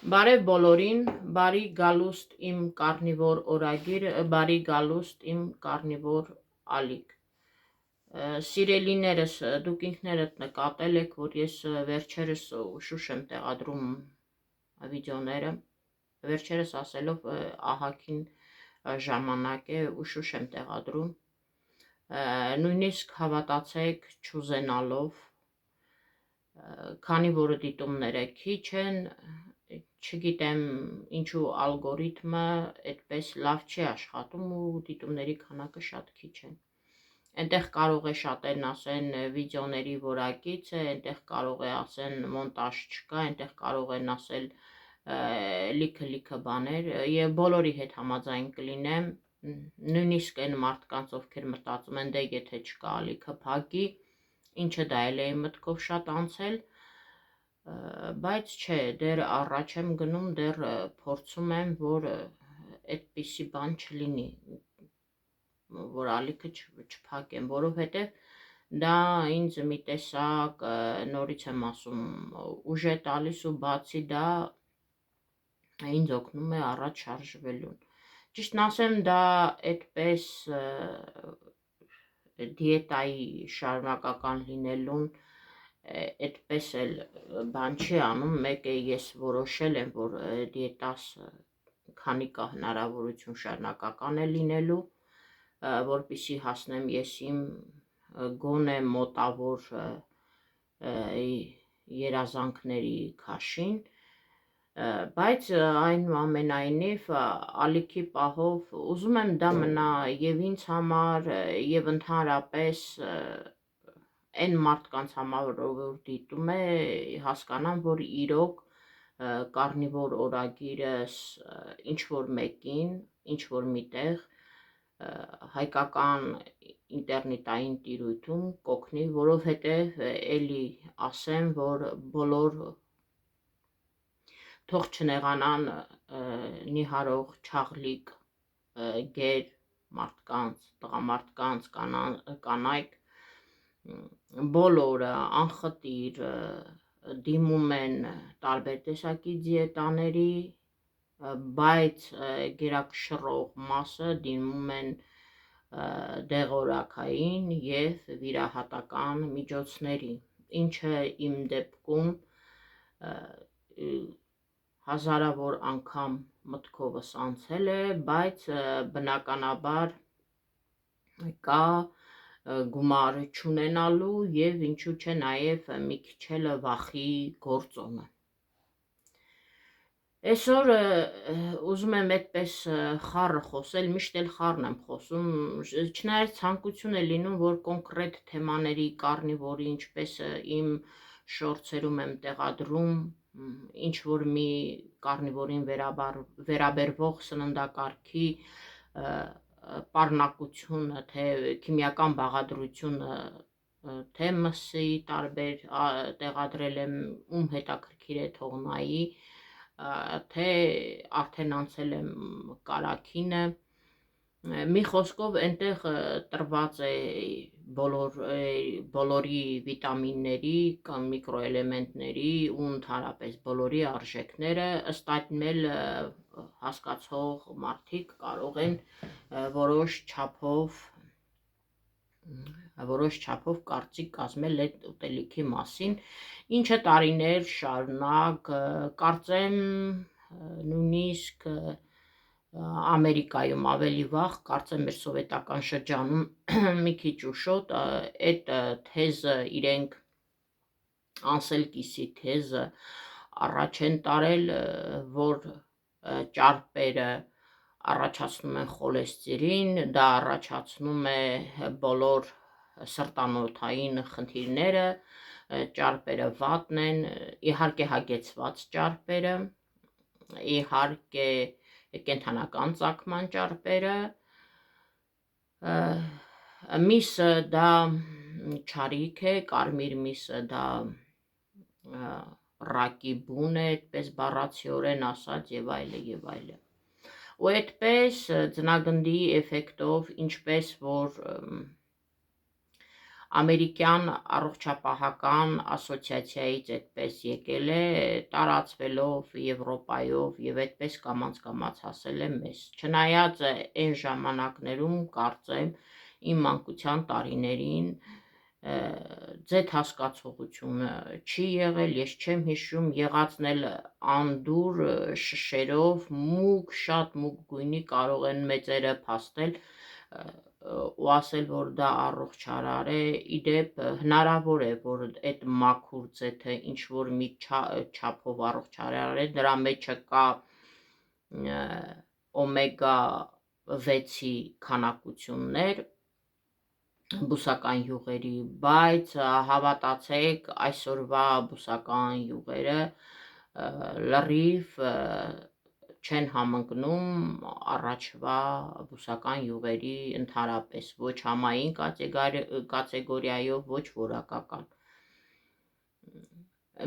Բարև բոլորին, բարի գալուստ իմ կարնիվոր օրագիր, բարի գալուստ իմ կարնիվոր ալիք։ Սիրելիներս, դուք ինքներդ նկատել եք, որ ես վերջերս ուշուշ եմ տեղադրում վիդեոները, վերջերս ասելով ահագին ժամանակ է, ուշուշ եմ տեղադրում, նույնիսկ հավատացեք չուզենալով, քանի որ դիտումները քիչ են, չգիտեմ ինչու ալգորիթմը այդպես լավ չի աշխատում ու դիտումների քանակը շատ քիչ են։ Այնտեղ կարող է շատերն ասեն վիդեոների որակից է, այնտեղ կարող է ասեն մոնտաժ չկա, այնտեղ կարող են ասել լիքը բաներ եւ բոլորի հետ համաձայն կլինեմ, նույնիսկ այն մարդկանց, ովքեր մտածում են դե եթե չկա ալիքը փակի, ինչը դա էլ է մտքով շատ անցել, բայց չէ, դեռ առաջ եմ գնում, դեռ փորձում եմ, որ այդպիսի բան չլինի, որ ալիքը չփակեմ, որովհետև դա ինձ մի տեսակ, նորից եմ ասում, ուժ է տալիս ու բացի դա ինձ օգնում է առաջ շարժվելուն։ Ճիշտն ասեմ, դա այդպես դիետայի շարունակական լինելուն այդպես էլ բան չի անում, մեկ է ես որոշել եմ, որ դիետաս քանի կա հնարավորություն շարունակական է լինելու, որպեսզի հասնեմ ես իմ գոնե մոտավոր երազանքների քաշին, բայց այնուամենայնիվ ալիքի պահով ուզում եմ դա մնա եւ ինձ համար եւ ընդհանրապես այն մարդկանց համար, որ դիտում է, հասկանամ, որ իրոք կարնիվոր օրագիրս ինչ-որ մեկին, ինչ-որ միտեղ հայկական ինտերնետային տիրույթում կօգնի, որովհետև էլի ասեմ, որ բոլոր թող չնեղանան նիհարող չաղլիկ գեր մարդկանց, տղամարդկանց, կանայք, բոլորը անխտիր դիմում են տարբեր տեսակի դիետաների, բայց գերակշռող մասը դիմում են դեղորայքային եւ վիրահատական միջոցների, ինչը իմ դեպքում հազարավոր անգամ մտքովս անցել է, բայց բնականաբար կա գումար չունենալու եւ ինչու՞ չէ նաեւ մի քիչ էլ վախի գործոնը։ Այսօր ուզում եմ այդպես խառը խոսել, միշտ էլ խառն եմ խոսում, չնայած ցանկություն է լինում, որ կոնկրետ թեմաների կարնիվորի, ինչպես իմ շորցերում եմ տեղադրում, ինչ որ մի կարնիվորին վերաբերվող սննդակարգի պարունակությունը, թե քիմիական բաղադրությունը, թե մսի տարբեր տեղադրել եմ, ում հետաքրքիր է թող նայի, թե արդեն անցել եմ կարաքինը, մի խոսքով այնտեղ տրված է բոլորի վիտամինների կամ միկրոէլեմենտների ու ընդհանրապես բոլորի արժեքները, ըստ այդմ էլ հասկացող մարդիկ կարող են որոշ չափով կարծիք կազմել այդ ուտելիքի մասին, ինչը տարիներ շարունակ, կարծեմ նույնիսկ Ամերիկայում ավելի վաղ, կարծեմ մեր սովետական շրջանում մի քիչ ուշոտ այդ թեզը իրենք Անսելկիսի թեզը առաջ են տարել, որ ճարպերը առաջացնում են խոլեստերին, դա առաջացնում է բոլոր սրտանոթային խնդիրները, ճարպերը վատն են, իհարկե հագեցված ճարպերը, իհարկե կենդանական ծագման ճարպերը, միսը դա չարիք է, կարմիր միսը դա ռակի բուն է, այդպես բառացիորեն ասած եւ այլն եւ այլն։ Ու այդպես ձնագնդի էֆեկտով, ինչպես որ ամերիկյան առողջապահական ասոցիացիայից այդպես եկել է, տարածվելով Եվրոպայով եւ այդպես կամաց հասել է մեզ։ Չնայած այն ժամանակներում կարծեմ իմ մանկության տարիներին ձեթ հասկացողությունը չի եղել, ես չեմ հիշում, եղածն էլ անդուր շշերով մուգ, շատ մուգ գույնի կարող են մեծերը փաստել ու ասել, որ դա առողջարար է, իդեպ հնարավոր է, որ այդ մաքուր ձեթը ինչ-որ մի չափով առողջարար է, դրա մեջը կա օմեգա 6-ի քանակություններ բուսական յուղերի, բայց հավատացեք, այսօրվա բուսական յուղերը լրիվ չեն համընկնում առաջվա բուսական յուղերի ընդհանրապես, ոչ համային կատեգորիայով, ոչ որակական։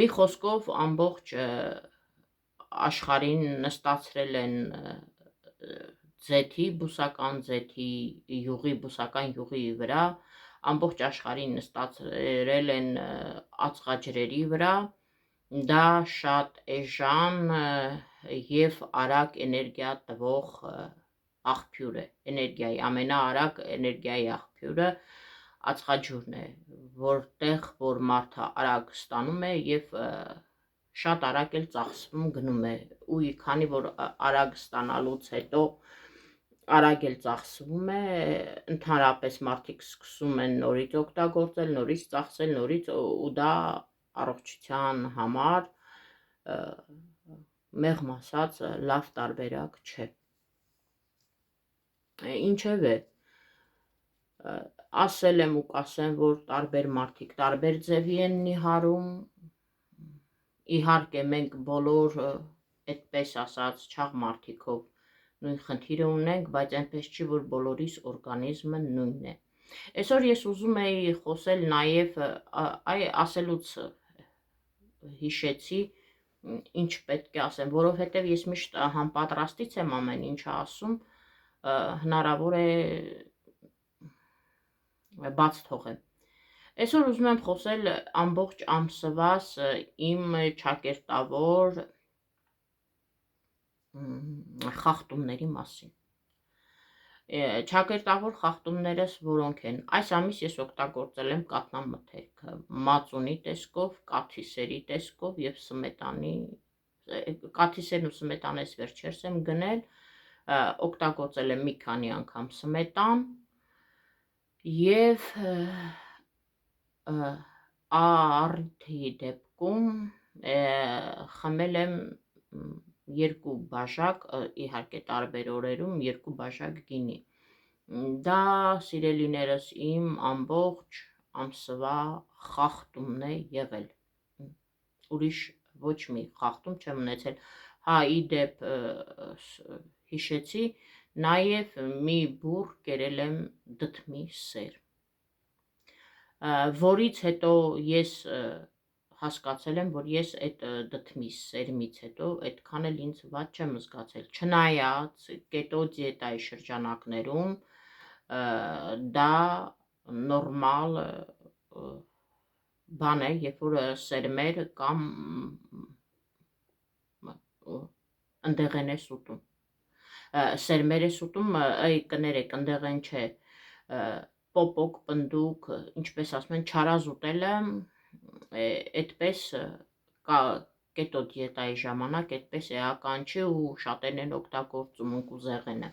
Մի խոսքով ամբողջ աշխարհին նստացրել են ձեթի, բուսական ձեթի բուսական յուղի վրա, ամբողջ աշխարհին նստացրել են ածխաջրերի վրա, դա շատ էժան եւ արագ էներգիա տվող աղբյուր է, էներգիայի ամենաարագ էներգիայի աղբյուրը ածխաջուրն է, որտեղ որ մարդը արագ ստանում է եւ շատ արագ էլ ծախսվում գնում է, ու քանի որ արագ ստանալուց հետո արագ էլ ծախսվում է, ընդհանրապես մարդիկ սկսում են նորից օգտագործել, նորից ծախսել, նորից ու դա առողջության համար մեղմ ասած լավ տարբերակ չէ։ Ինչևէ, ասել եմ ու կասեմ, որ տարբեր մարդիկ տարբեր ձևի են նիհարում, իհարկե մենք բոլոր այդպես ասած չաղ մարդիկով նույն խնդիրը ունենք, բայց այնպես չի, որ բոլորիս օրգանիզմը նույնն է։ Այսօր ես ուզում էի խոսել նաև ասելուց հիշեցի, ինչ պետք է ասեմ, որովհետև ես միշտ համապատրաստից եմ ամեն ինչը ասում, հնարավոր է բաց թողեմ։ Այսօր ուզում եմ խոսել ամբողջ ամսվաս իմ ճակերտավոր խախտումների մասին։ Ճակերտավոր խախտումներս որոնք են։ Այս ամիս ես օգտագործել եմ կաթնամթերքը մածունի տեսքով, կաթիսերի տեսքով եւ սմետանի, կաթիսերն ու սմետանես վերջերս եմ գնել, օգտագործել եմ մի քանի անգամ սմետան եւ առիթի դեպքում խմել եմ 2 բաժակ, իհարկե տարբեր օրերում 2 բաժակ գինի։ Դա սիրելիներս իմ ամբողջ ամսվա խախտումն է եղել։ Ուրիշ ոչ մի խախտում չեմ ունեցել։ Հա, իդեպ հիշեցի, նաև մի բուռ կերել եմ դդմի սեր, որից հետո ես հասկացել եմ, որ ես այդ դդմի սերմից հետո այդքան էլ ինձ վատ չեմ զգացել, չնայած կետո դիետայի շրջանակներում դա նորմալ բան է, երբ որ սերմեր կամ ընդեղեն ես ուտում, սերմեր ես ուտում, կներեք, ընդեղեն չէ, պոպոկ, պնդուկ, ինչպես ասում են, չարազ ուտելը, այդպես կետո դիետայի ժամանակ այդպես էական չի ու շատերն են օգտագործում ընկուզեղենը։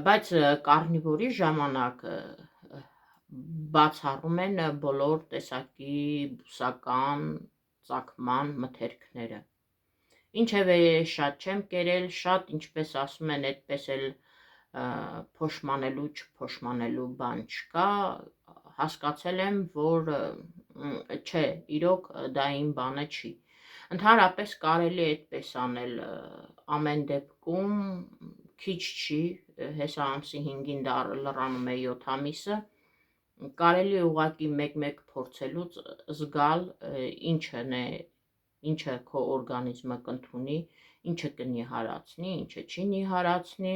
Բայց կարնիվորի ժամանակ բացառում են բոլոր տեսակի բուսական ծագման մթերքները։ Ինչևէ շատ չեմ կերել, շատ ինչպես ասում են, այդպես էլ փոշմանելու չփոշմանելու բան չկա, հասկացել եմ, որ չէ, իրոք դա իմ բանը չի։ Ընդհանրապես կարելի է այդպես անել, ամեն դեպքում քիչ չի, հեսա ամսի 5-ին դա լրանում է 7 ամիսը, կարելի է ուղղակի մեկ-մեկ փորձելուց զգալ ինչը քո օրգանիզմը կընդունի, ինչը կնիհարացնի, ինչը չի նիհարացնի,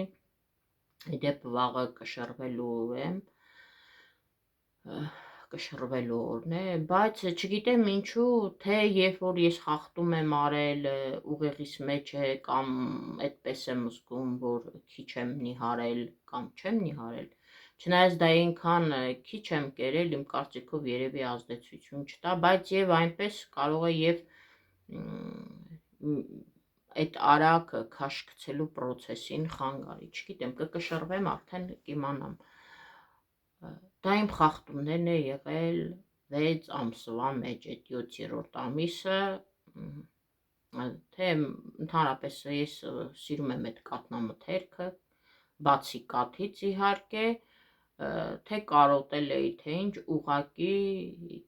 Դեպ վաղը կշռվելու եմ, կշռվելու օրն է, բայց չգիտեմ ինչու, թե երբ որ ես խախտում եմ արել ուղեղիս մեջ է կամ այդպես եմ զգում, որ քիչ եմ նիհարել կամ չեմ նիհարել, չնայած դա այնքան քիչ եմ կերել, իմ կարծիքով երևի ազդեցություն չտա, բայց եւ այնպես կարող է եւ այդ արագ քաշքցելու process-ին խանգարի, չգիտեմ, կկշռվեմ արդեն կիմանամ։ Դա իմ խախտումներն է եղել 6 ամսվա մեջ, այդ 7-րդ ամիսը, թե ընդհանրապես ես սիրում եմ այդ կատնամթերքը, բացի կաթից իհարկե, թե կարոտել էի, թե ինչ, ուղակի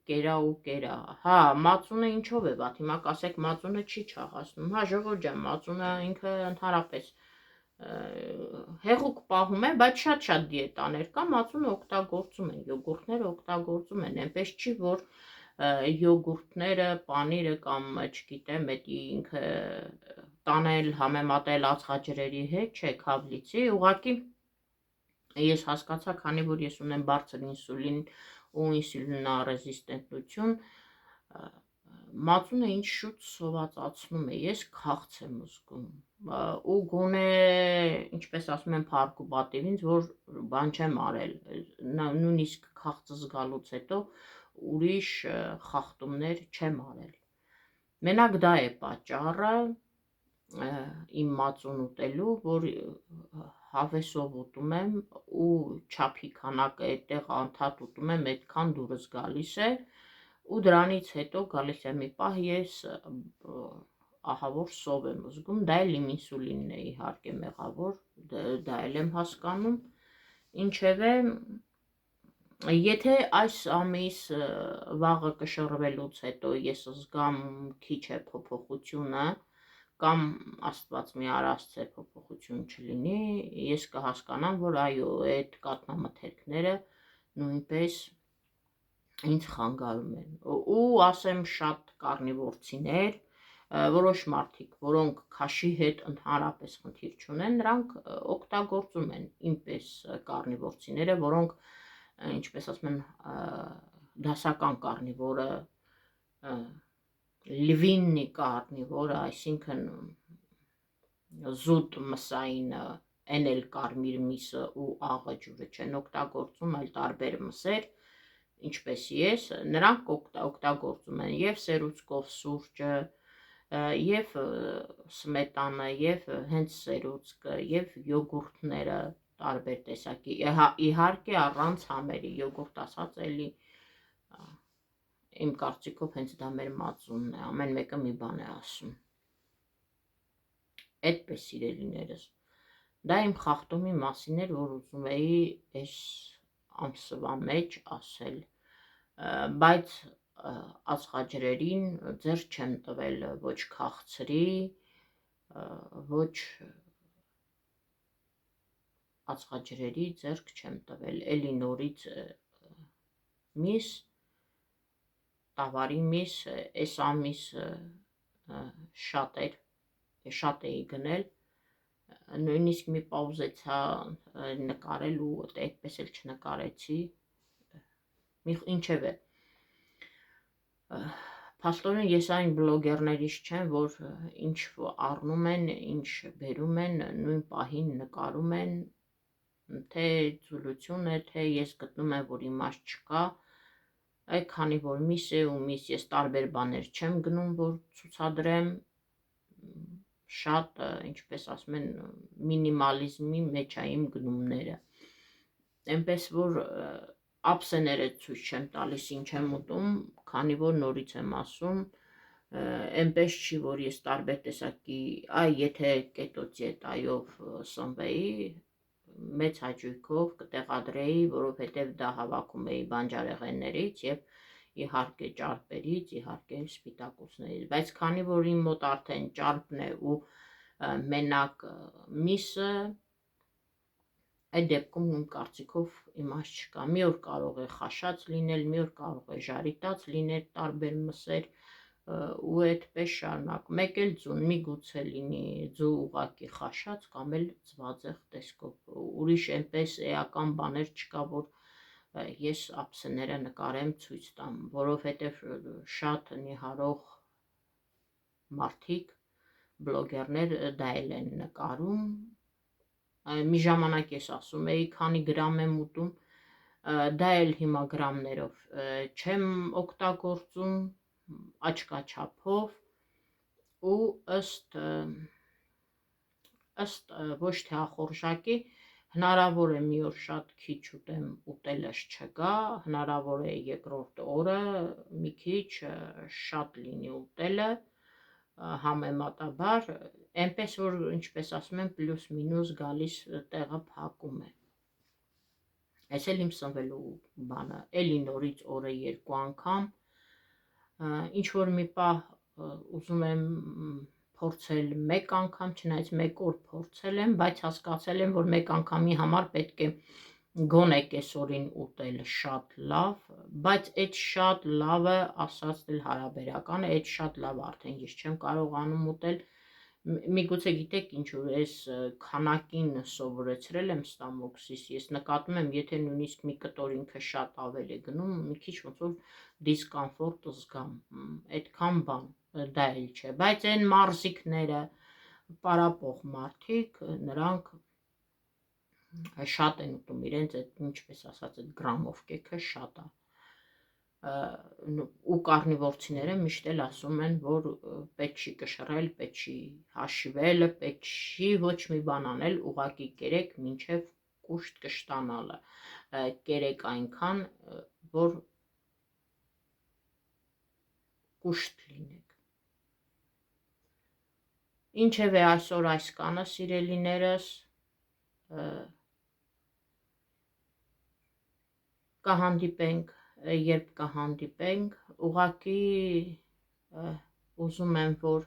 կերա ու կերա, հա, մածունը ինչով է վատ, հիմա կասեք մածունը չի չաղացնում, հա, ժողովուրդ ջան, մածունը ինքը ընդհանրապես հեղուկ պահում է, բայց շատ դիետաներ կա, մածունը օգտագործում են, յոգուրտները օգտագործում են, այնպես չի, որ յոգուրտները, պանիրը կամ չգիտեմ, էդի ինքը տանել, համեմատել ածխաջրերի հետ, չէ, քավլիցի, ուղղակի ես հասկացա, քանի որ ես ունեմ բարձր ինսուլին ու ինսուլինառեզիստենտություն, մածունը ինչ շուտ սովածացնում է, ես քաղց եմ զգում ու գոնե, ինչպես ասում են փառք ու պատիվ ինձ, որ բան չեմ արել, նույնիսկ քաղցը զգալուց հետո ուրիշ խախտումներ չեմ արել։ Մենակ դա է պատճառը իմ մածուն ուտելու, որ հավեսով ուտում եմ ու չափի քանակը այդտեղ անդադ ուտում եմ, այդքան դուրս գալիս է ու դրանից հետո գալիս է մի պահ ես ահավոր սով եմ զգում, դա էլ իմ ինսուլինն է իհարկե մեղավոր, դա էլ եմ հասկանում, ինչևէ, եթե այս ամիս վաղը կշռվելուց հետո ես զգամ քիչ է փոփոխությունը, կամ Աստված մի արասցե փոփոխություն չլինի, ես կհասկանամ, որ այո, այդ կատնամթերքները նույնպես ինձ խանգարում են, ու ասեմ շատ կարնիվորցիներ, որոշ մարդիկ, որոնք քաշի հետ ընդհանրապես խնդիր չունեն, նրանք օգտագործում են ինպես կարնիվորցիները, որոնք, ինչպես ասում են, դասական կարնիվորը, լվիննի կարնիվորը, այսինքն զուտ մսային են էլ կարմիր միսը ու աղը ջուրը չեն օգտագործում, այլ տարբեր մսեր, ինչպես ես, նրանք օգտագործում են և սերուցքով սուրճը, և սմետանը, և հենց սերուցքը, և յոգուրտները տարբեր տեսակի, իհարկե առանց համերի, յոգուրտ ասած էլի, իմ կարծիքով հենց դա մեր մածունն է, ամեն մեկը մի բան է ասում, այդպես սիրելիներս, դա իմ խախտումի մասին էր, որ ուզում էի այս ամսվա մեջ ասել, բայց ածխաջրերին ձեռ չեմ տվել ոչ քաղցրի, ոչ ածխաջրերի ձեռք չեմ տվել, էլի նորից միս, տավարի միս, այս ամիս շատ էի գնել, նույնիսկ մի պաուզեցա նկարել ու այդպես էլ չնկարեցի, ինչևէ, փաստորեն ես այն բլոգերներից չեմ, որ ինչ առնում են, ինչ բերում են, նույն պահին նկարում են, թե ձուլություն է, թե ես գտնում եմ, որ իմաստ չկա, այ քանի որ միս է ու միս ես տարբեր բաներ չեմ գնում, որ ցուցադրեմ, շատ, ինչպես ասում են, մինիմալիզմի մեջ է իմ գնումները, այնպես որ ափսեները ցույց չեմ տալիս ինչ եմ ուտում, քանի որ նորից եմ ասում, այնպես չի, որ ես տարբեր տեսակի, եթե կետո դիետայով սնվեի, մեծ հաճույքով կտեղադրեի, որովհետև դա հավաքում էի բանջարեղեններից և իհարկե ճարպերից, իհարկե սպիտակուցներից, բայց քանի որ իմ մոտ արդեն ճարպն է ու մենակ միսը, այդ դեպքում իմ կարծիքով իմաստ չկա, մի օր կարող է խաշած լինել, մի օր կարող է ժարիտած լինել տարբեր մսեր, ու այդպես շարունակ, մեկ էլ ձուն, միգուցե լինի ձու ուղակի խաշած կամ էլ ձվածեղ տեսքով, ուրիշ այնպես էական բաներ չկա, որ ես ափսեները նկարեմ ցույց տամ, որովհետև շատ նիհարող մարդիկ, բլոգերներ դա էլ են նկարում, մի ժամանակ ես ասում էի, քանի գրամ եմ ուտում, դա էլ հիմա գրամներով չեմ օգտագործում, աչքաչափով ու ըստ ոչ թե ախորժակի, հնարավոր է մի օր շատ քիչ ուտեմ, ուտելս չգա, հնարավոր է երկրորդ օրը մի քիչ շատ լինի ուտելը, համեմատաբար, այնպես որ ինչպես ասում են պլյուս մինուս գալիս տեղը փակում է։ Այս էլ իմ սնվելու բանը, էլի նորից օրը 2 անգամ, ինչ որ մի պահ ուզում եմ փորձել մեկ անգամ, չնայած մեկ օր փորձել եմ, բայց հասկացել եմ, որ մեկ անգամի համար պետք է գոնե կեսօրին ուտել շատ լավ, բայց այդ շատ լավը ասած դել հարաբերական է, այդ շատ լավ արդեն ես չեմ կարողանում ուտել, միգուցե գիտեք ինչ որ այս քանակին սովորեցրել եմ ստամոքսիս, ես նկատում եմ, եթե նույնիսկ մի կտոր ինքը շատ ավել է գնում, մի քիչ ոնց որ դիսկոմֆորտ զգամ, այդքան բան, դա էլ չէ, բայց այն մարզիկները, պարապող մարդիկ, նրանք շատ են ուտում իրենց, այդ ինչպես ասած, այդ գրամով կեքը շատ է, ու կարնիվորցիները միշտ էլ ասում են, որ պետք չի կշռել, պետք չի հաշվել, պետք չի ոչ մի բան անել, ուղղակի կերեք մինչև կուշտ կշտանալը, կերեք այնքան, որ կուշտ լինեք։ Ինչևէ այսօր այսքանը սիրելիներս, կհանդիպենք, երբ կհանդիպենք, ուղղակի ուզում եմ, որ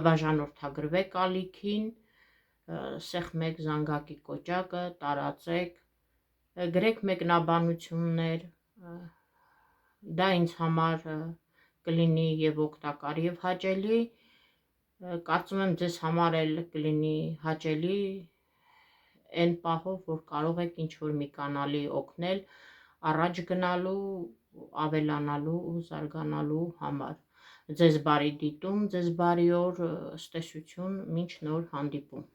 բաժանորդագրվեք ալիքին, սեղմեք զանգակի կոճակը, տարածեք, գրեք մեկնաբանություններ, դա ինձ համար կլինի և օգտակար և հաճելի, կարծում եմ ձեզ համար էլ կլինի հաճելի այն պահով, որ կարող եք ինչ-որ մի կանալի օգնել առաջ գնալու, ավելանալու ու զարգանալու համար։ Ձեզ բարի դիտում, ձեզ բարի օր, ցտեսություն, մինչ նոր հանդիպում։